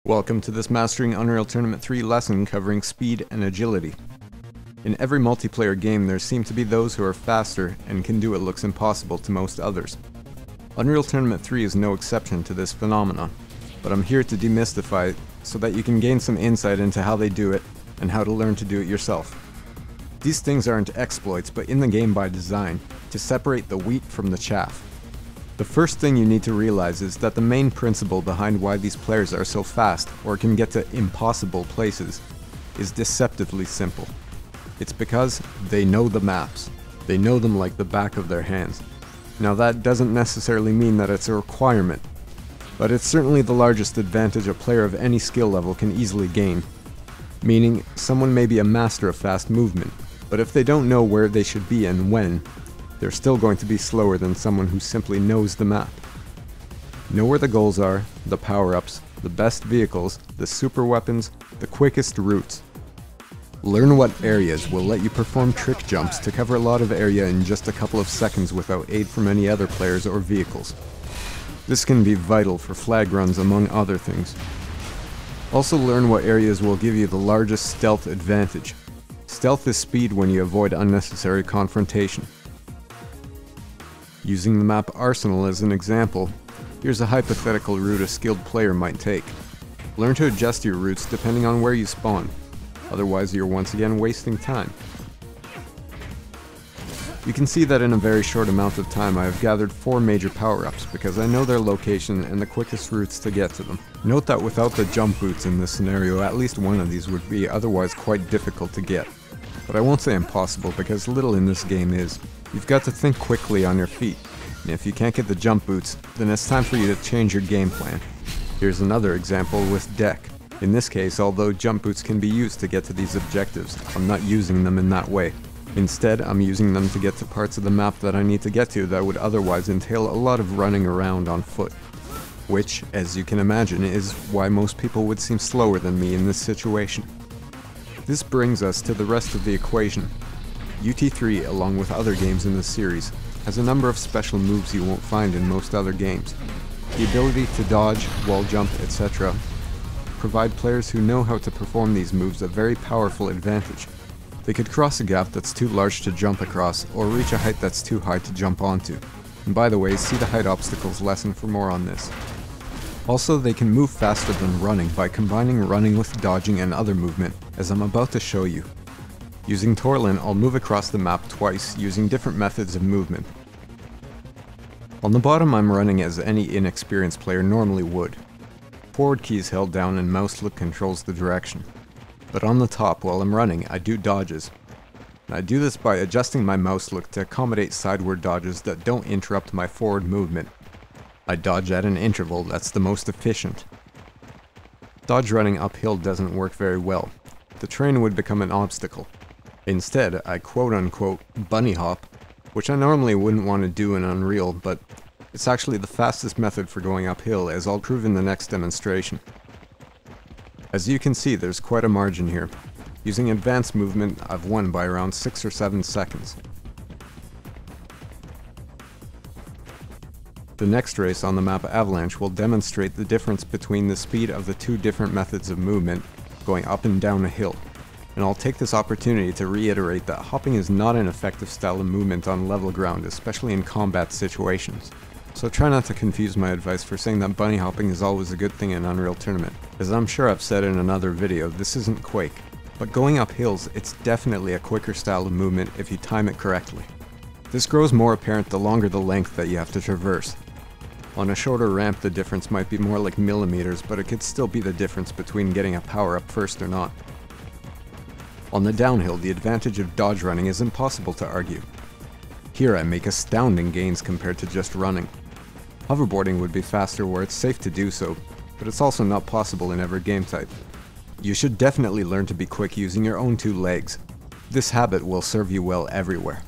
Welcome to this Mastering Unreal Tournament 3 lesson covering speed and agility. In every multiplayer game there seem to be those who are faster and can do what looks impossible to most others. Unreal Tournament 3 is no exception to this phenomenon, but I'm here to demystify it so that you can gain some insight into how they do it and how to learn to do it yourself. These things aren't exploits, but in the game by design, to separate the wheat from the chaff. The first thing you need to realize is that the main principle behind why these players are so fast, or can get to impossible places, is deceptively simple. It's because they know the maps. They know them like the back of their hands. Now that doesn't necessarily mean that it's a requirement, but it's certainly the largest advantage a player of any skill level can easily gain. Meaning, someone may be a master of fast movement, but if they don't know where they should be and when, they're still going to be slower than someone who simply knows the map. Know where the goals are, the power-ups, the best vehicles, the super weapons, the quickest routes. Learn what areas will let you perform trick jumps to cover a lot of area in just a couple of seconds without aid from any other players or vehicles. This can be vital for flag runs among other things. Also learn what areas will give you the largest stealth advantage. Stealth is speed when you avoid unnecessary confrontation. Using the map Arsenal as an example, here's a hypothetical route a skilled player might take. Learn to adjust your routes depending on where you spawn, otherwise you're once again wasting time. You can see that in a very short amount of time I have gathered 4 major power-ups because I know their location and the quickest routes to get to them. Note that without the jump boots in this scenario, at least one of these would be otherwise quite difficult to get. But I won't say impossible because little in this game is. You've got to think quickly on your feet, and if you can't get the jump boots, then it's time for you to change your game plan. Here's another example with deck. In this case, although jump boots can be used to get to these objectives, I'm not using them in that way. Instead, I'm using them to get to parts of the map that I need to get to that would otherwise entail a lot of running around on foot. Which, as you can imagine, is why most people would seem slower than me in this situation. This brings us to the rest of the equation. UT3, along with other games in this series, has a number of special moves you won't find in most other games. The ability to dodge, wall jump, etc. provide players who know how to perform these moves a very powerful advantage. They could cross a gap that's too large to jump across, or reach a height that's too high to jump onto. And by the way, see the height obstacles lesson for more on this. Also, they can move faster than running by combining running with dodging and other movement, as I'm about to show you. Using Torlin, I'll move across the map twice using different methods of movement. On the bottom I'm running as any inexperienced player normally would. Forward key is held down and mouse look controls the direction. But on the top, while I'm running, I do dodges. I do this by adjusting my mouse look to accommodate sideward dodges that don't interrupt my forward movement. I dodge at an interval that's the most efficient. Dodge running uphill doesn't work very well. The terrain would become an obstacle. Instead, I quote-unquote bunny hop, which I normally wouldn't want to do in Unreal, but it's actually the fastest method for going uphill, as I'll prove in the next demonstration. As you can see, there's quite a margin here. Using advanced movement, I've won by around 6 or 7 seconds. The next race on the map Avalanche will demonstrate the difference between the speed of the 2 different methods of movement, going up and down a hill. And I'll take this opportunity to reiterate that hopping is not an effective style of movement on level ground, especially in combat situations. So try not to confuse my advice for saying that bunny hopping is always a good thing in Unreal Tournament. As I'm sure I've said in another video, this isn't Quake. But going up hills, it's definitely a quicker style of movement if you time it correctly. This grows more apparent the longer the length that you have to traverse. On a shorter ramp the difference might be more like millimeters, but it could still be the difference between getting a power-up first or not. On the downhill, the advantage of dodge running is impossible to argue. Here I make astounding gains compared to just running. Hoverboarding would be faster where it's safe to do so, but it's also not possible in every game type. You should definitely learn to be quick using your own 2 legs. This habit will serve you well everywhere.